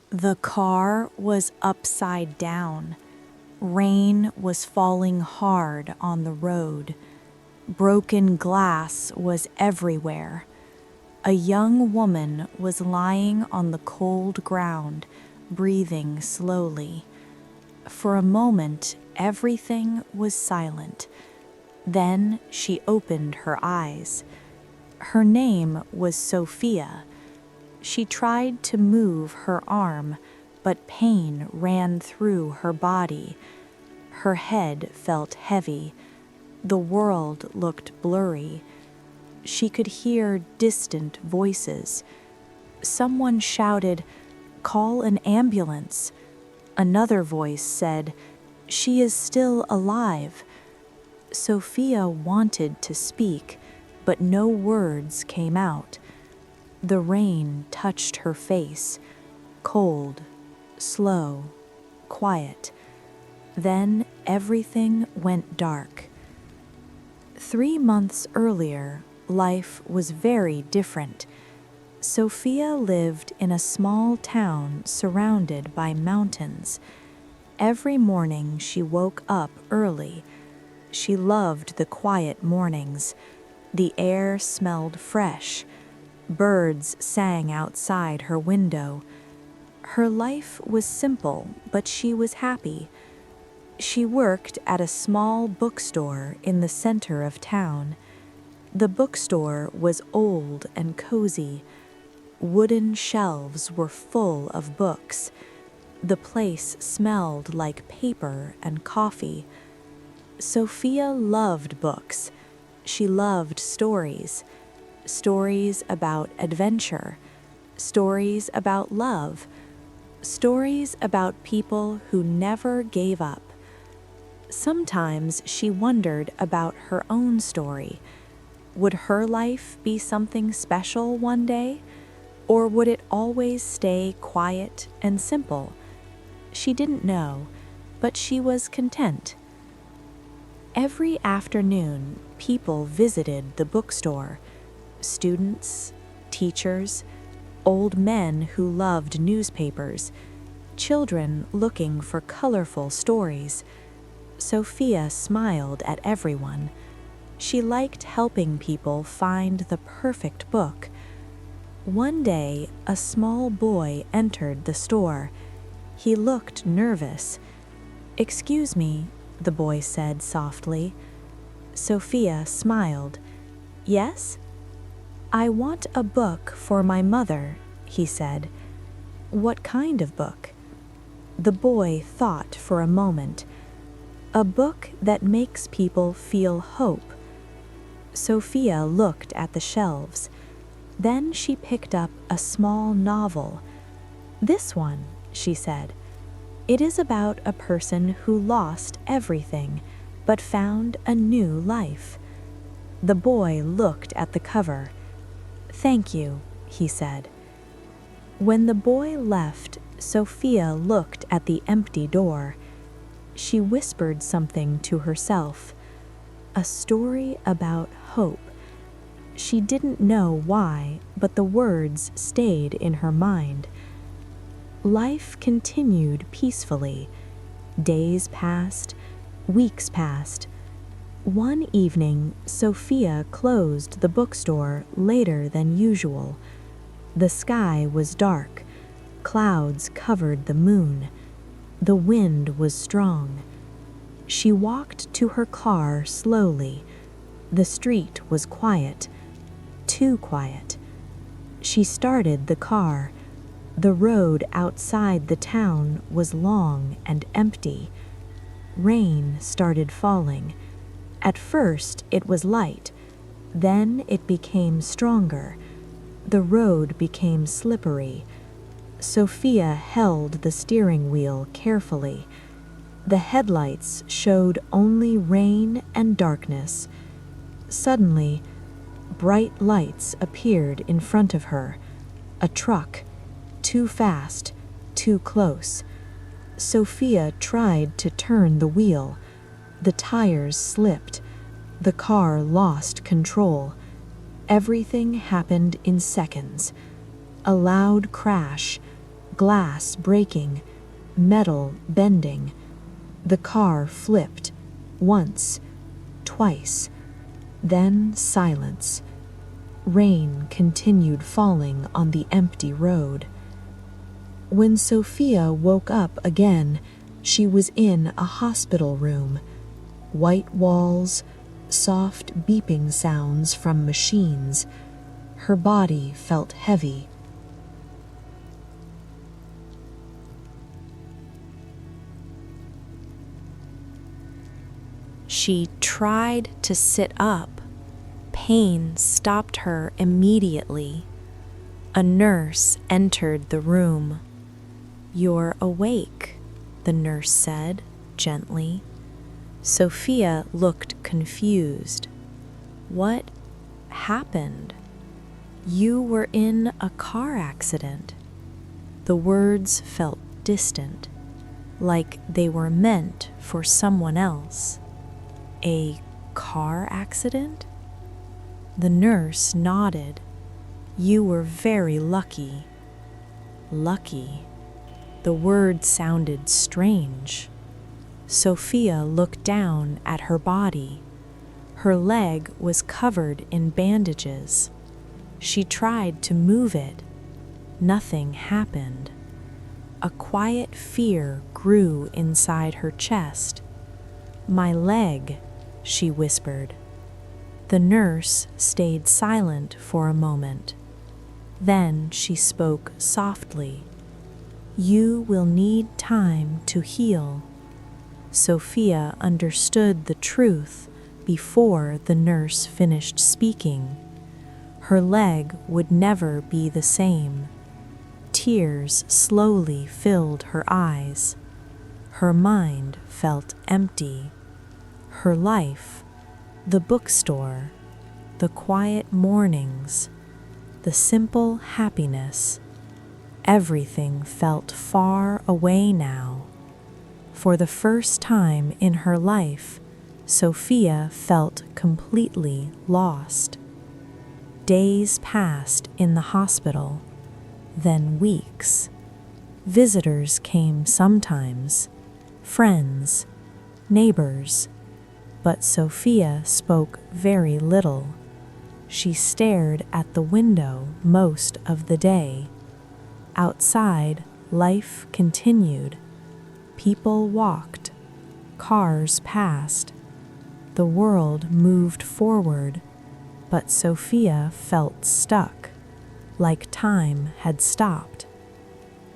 The car was upside down. Rain was falling hard on the road. Broken glass was everywhere. A young woman was lying on the cold ground, breathing slowly. For a moment, everything was silent. Then she opened her eyes. Her name was Sofia. She tried to move her arm, but pain ran through her body. Her head felt heavy. The world looked blurry. She could hear distant voices. Someone shouted, "Call an ambulance." Another voice said, "She is still alive." Sofia wanted to speak, but no words came out. The rain touched her face, cold, slow, quiet. Then everything went dark. 3 months earlier, life was very different. Sofia lived in a small town surrounded by mountains. Every morning she woke up early. She loved the quiet mornings. The air smelled fresh. Birds sang outside her window. Her life was simple, but she was happy. She worked at a small bookstore in the center of town. The bookstore was old and cozy. Wooden shelves were full of books. The place smelled like paper and coffee. Sofia loved books. She loved stories. Stories about adventure. Stories about love. Stories about people who never gave up. Sometimes she wondered about her own story. Would her life be something special one day? Or would it always stay quiet and simple? She didn't know, but she was content. Every afternoon, people visited the bookstore. Students, teachers, old men who loved newspapers, children looking for colorful stories. Sofia smiled at everyone. She liked helping people find the perfect book. One day, a small boy entered the store. He looked nervous. "Excuse me," the boy said softly. Sofia smiled. "Yes?" "I want a book for my mother," he said. "What kind of book?" The boy thought for a moment. "A book that makes people feel hope." Sofia looked at the shelves. Then she picked up a small novel. "This one," she said. "It is about a person who lost everything, but found a new life." The boy looked at the cover. "Thank you," he said. When the boy left, Sofia looked at the empty door. She whispered something to herself. A story about hope. She didn't know why, but the words stayed in her mind. Life continued peacefully. Days passed, weeks passed. One evening, Sofia closed the bookstore later than usual. The sky was dark. Clouds covered the moon. The wind was strong. She walked to her car slowly. The street was quiet, too quiet. She started the car. The road outside the town was long and empty. Rain started falling. At first it was light. Then it became stronger. The road became slippery. Sofia held the steering wheel carefully. The headlights showed only rain and darkness. Suddenly, bright lights appeared in front of her. A truck. Too fast, too close. Sofia tried to turn the wheel. The tires slipped. The car lost control. Everything happened in seconds. A loud crash. glass breaking, metal bending. The car flipped, once, twice, then silence. Rain continued falling on the empty road. When Sofia woke up again, she was in a hospital room. White walls, soft beeping sounds from machines. Her body felt heavy. She tried to sit up. Pain stopped her immediately. A nurse entered the room. "You're awake," the nurse said gently. Sofia looked confused. "What happened?" "You were in a car accident." The words felt distant, like they were meant for someone else. "A car accident?" The nurse nodded. "You were very lucky." Lucky? The word sounded strange. Sofia looked down at her body. Her leg was covered in bandages. She tried to move it. Nothing happened. A quiet fear grew inside her chest. "My leg," she whispered. The nurse stayed silent for a moment. Then she spoke softly. "You will need time to heal." Sofia understood the truth before the nurse finished speaking. Her leg would never be the same. Tears slowly filled her eyes. Her mind felt empty. Her life, the bookstore, the quiet mornings, the simple happiness, everything felt far away now. For the first time in her life, Sofia felt completely lost. Days passed in the hospital, then weeks. Visitors came sometimes, friends, neighbors, but Sofia spoke very little. She stared at the window most of the day. Outside, life continued. People walked, cars passed. The world moved forward, but Sofia felt stuck, like time had stopped.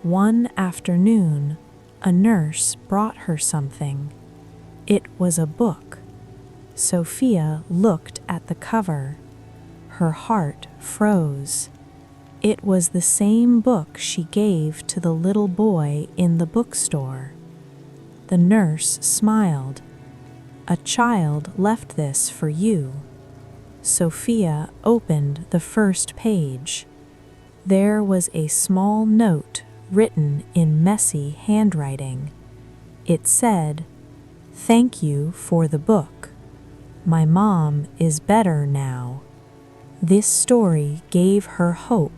One afternoon, a nurse brought her something. It was a book. Sofia looked at the cover. Her heart froze. It was the same book she gave to the little boy in the bookstore. The nurse smiled. "A child left this for you." Sofia opened the first page. There was a small note written in messy handwriting. It said, "Thank you for the book. My mom is better now." This story gave her hope.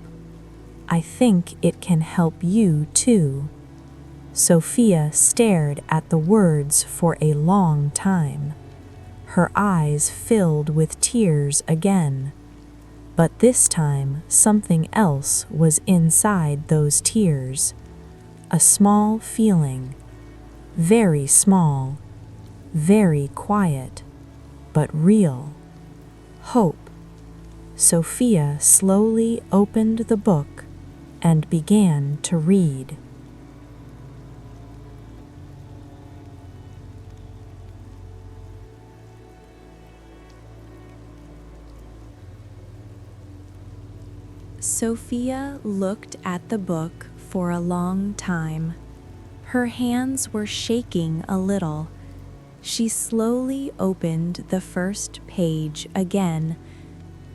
I think it can help you too. Sofia stared at the words for a long time. Her eyes filled with tears again. But this time something else was inside those tears. A small feeling. Very small. Very quiet. But real. Hope. Sofia slowly opened the book and began to read. Sofia looked at the book for a long time. Her hands were shaking a little. She slowly opened the first page again.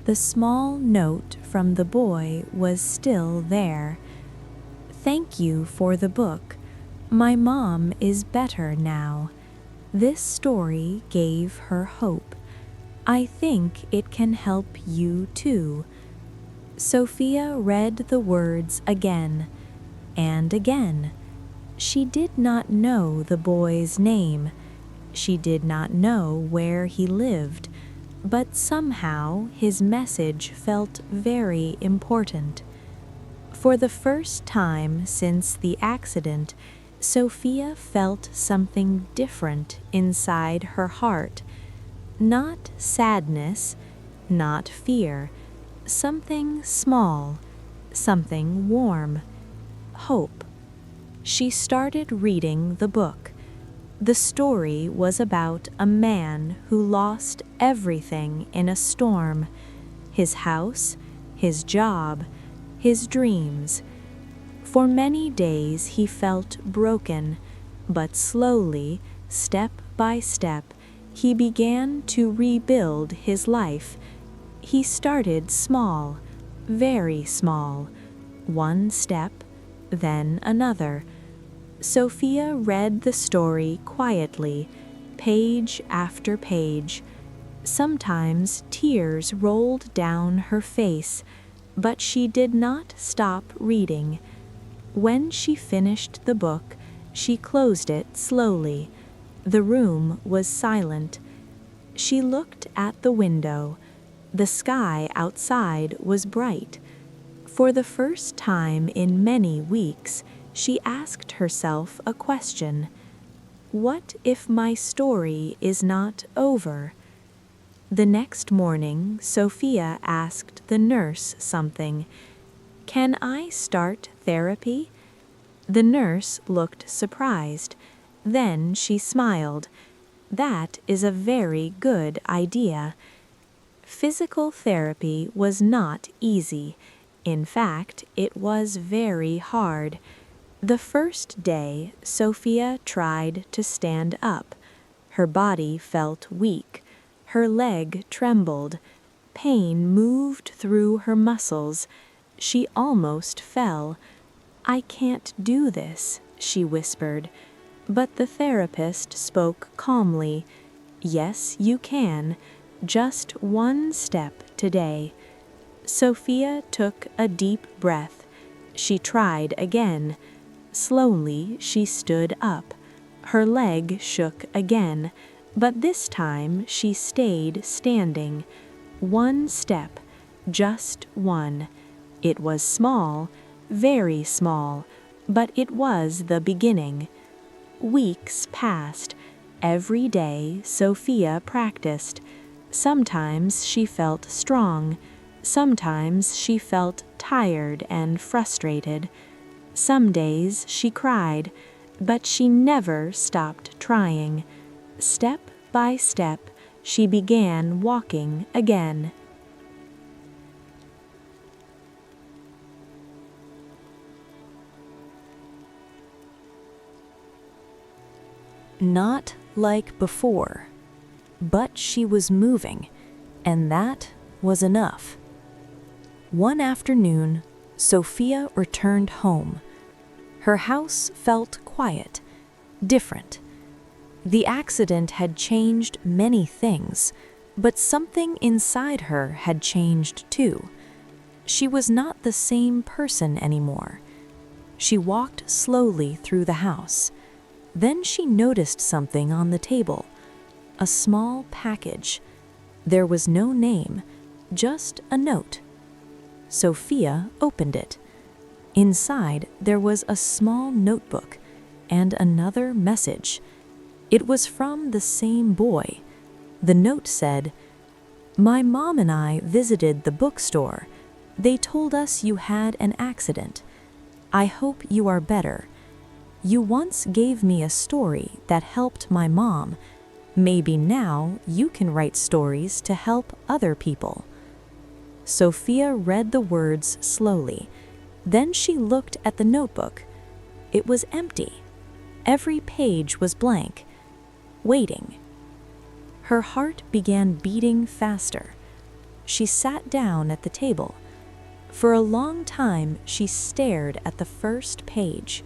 The small note from the boy was still there. "Thank you for the book. My mom is better now." This story gave her hope. I think it can help you too. Sofia read the words again. and again. She did not know the boy's name. She did not know where he lived, but somehow his message felt very important. For the first time since the accident, Sophia felt something different inside her heart. Not sadness, not fear, something small, something warm, hope. She started reading the book. The story was about a man who lost everything in a storm: his house, his job, his dreams. For many days he felt broken, but slowly, step by step, he began to rebuild his life. He started small, very small, one step, then another. Sophia read the story quietly, page after page. Sometimes tears rolled down her face, but she did not stop reading. When she finished the book, she closed it slowly. The room was silent. She looked at the window. The sky outside was bright. For the first time in many weeks, she asked herself a question. What if my story is not over? The next morning, Sophia asked the nurse something. Can I start therapy? The nurse looked surprised. Then she smiled. That is a very good idea. Physical therapy was not easy. In fact, it was very hard. The first day, Sophia tried to stand up. Her body felt weak. Her leg trembled. Pain moved through her muscles. She almost fell. I can't do this, she whispered. But the therapist spoke calmly. Yes, you can. Just one step today. Sophia took a deep breath. She tried again. Slowly, she stood up. Her leg shook again, but this time she stayed standing. One step, just one. It was small, very small, but it was the beginning. Weeks passed. Every day, Sophia practiced. Sometimes she felt strong. Sometimes she felt tired and frustrated. Some days she cried, but she never stopped trying. Step by step, she began walking again. Not like before, but she was moving, and that was enough. One afternoon, Sophia returned home. Her house felt quiet, different. The accident had changed many things, but something inside her had changed too. She was not the same person anymore. She walked slowly through the house. Then she noticed something on the table, a small package. There was no name, just a note. Sophia opened it. Inside, there was a small notebook and another message. It was from the same boy. The note said, "My mom and I visited the bookstore. They told us you had an accident. I hope you are better. You once gave me a story that helped my mom. Maybe now you can write stories to help other people." Sophia read the words slowly. Then she looked at the notebook. It was empty. Every page was blank, waiting. Her heart began beating faster. She sat down at the table. For a long time, she stared at the first page.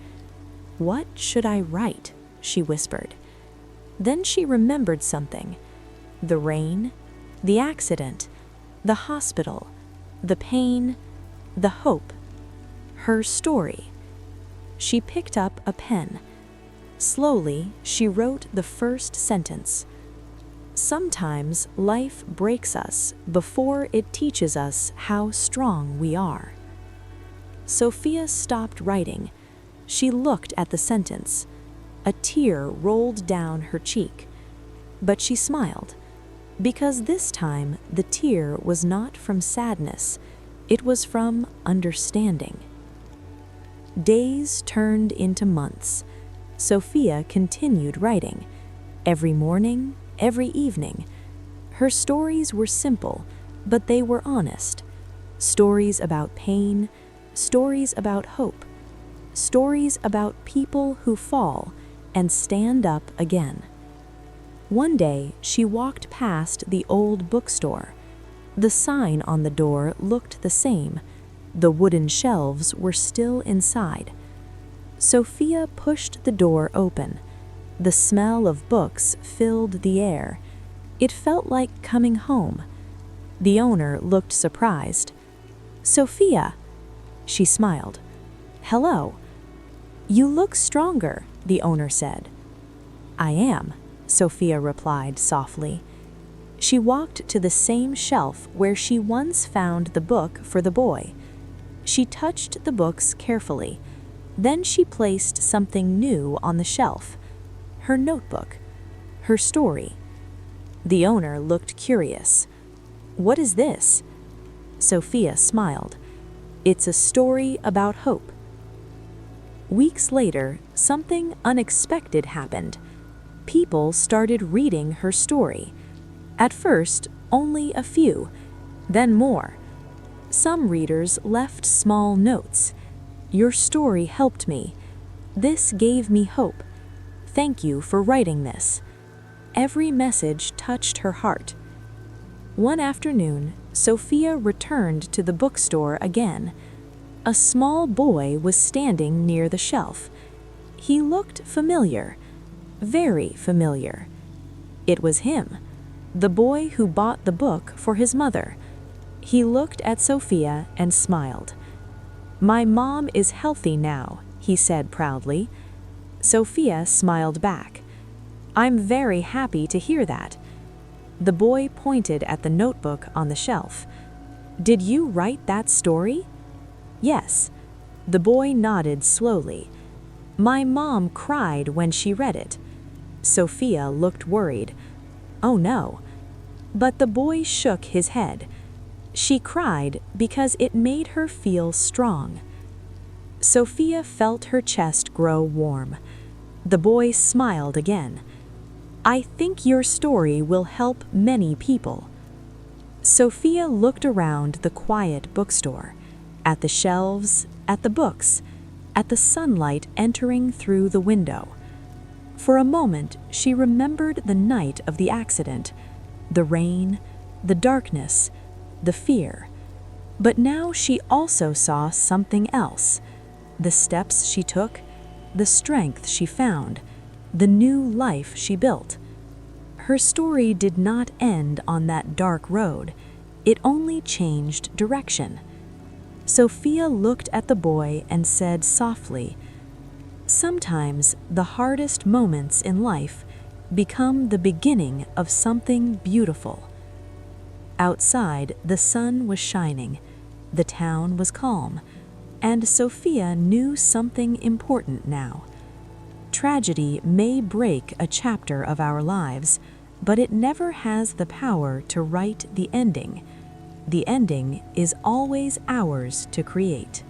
"What should I write?" she whispered. Then she remembered something. The rain, the accident, the hospital, the pain, the hope. Her story. She picked up a pen. Slowly, she wrote the first sentence. Sometimes life breaks us before it teaches us how strong we are. Sofia stopped writing. She looked at the sentence. A tear rolled down her cheek. But she smiled, because this time the tear was not from sadness, it was from understanding. Days turned into months. Sofia continued writing. Every morning, every evening. Her stories were simple, but they were honest. Stories about pain, stories about hope, stories about people who fall and stand up again. One day, she walked past the old bookstore. The sign on the door looked the same. The wooden shelves were still inside. Sofia pushed the door open. The smell of books filled the air. It felt like coming home. The owner looked surprised. "Sofia," she smiled. "Hello." "You look stronger," the owner said. "I am," Sofia replied softly. She walked to the same shelf where she once found the book for the boy. She touched the books carefully. Then she placed something new on the shelf. Her notebook. Her story. The owner looked curious. "What is this?" Sofia smiled. "It's a story about hope." Weeks later, something unexpected happened. People started reading her story. At first, only a few, then more. Some readers left small notes. "Your story helped me. This gave me hope. Thank you for writing this." Every message touched her heart. One afternoon, Sofia returned to the bookstore again. A small boy was standing near the shelf. He looked familiar, very familiar. It was him, the boy who bought the book for his mother. He looked at Sofia and smiled. "My mom is healthy now," he said proudly. Sofia smiled back. "I'm very happy to hear that." The boy pointed at the notebook on the shelf. "Did you write that story?" "Yes." The boy nodded slowly. "My mom cried when she read it." Sofia looked worried. "Oh no." But the boy shook his head. "She cried because it made her feel strong." Sofia felt her chest grow warm. The boy smiled again. "I think your story will help many people." Sofia looked around the quiet bookstore, at the shelves, at the books, at the sunlight entering through the window. For a moment, she remembered the night of the accident, the rain, the darkness, the fear. But now she also saw something else. The steps she took, the strength she found, the new life she built. Her story did not end on that dark road. It only changed direction. Sofia looked at the boy and said softly, "Sometimes the hardest moments in life become the beginning of something beautiful." Outside, the sun was shining, the town was calm, and Sofia knew something important now. Tragedy may break a chapter of our lives, but it never has the power to write the ending. The ending is always ours to create.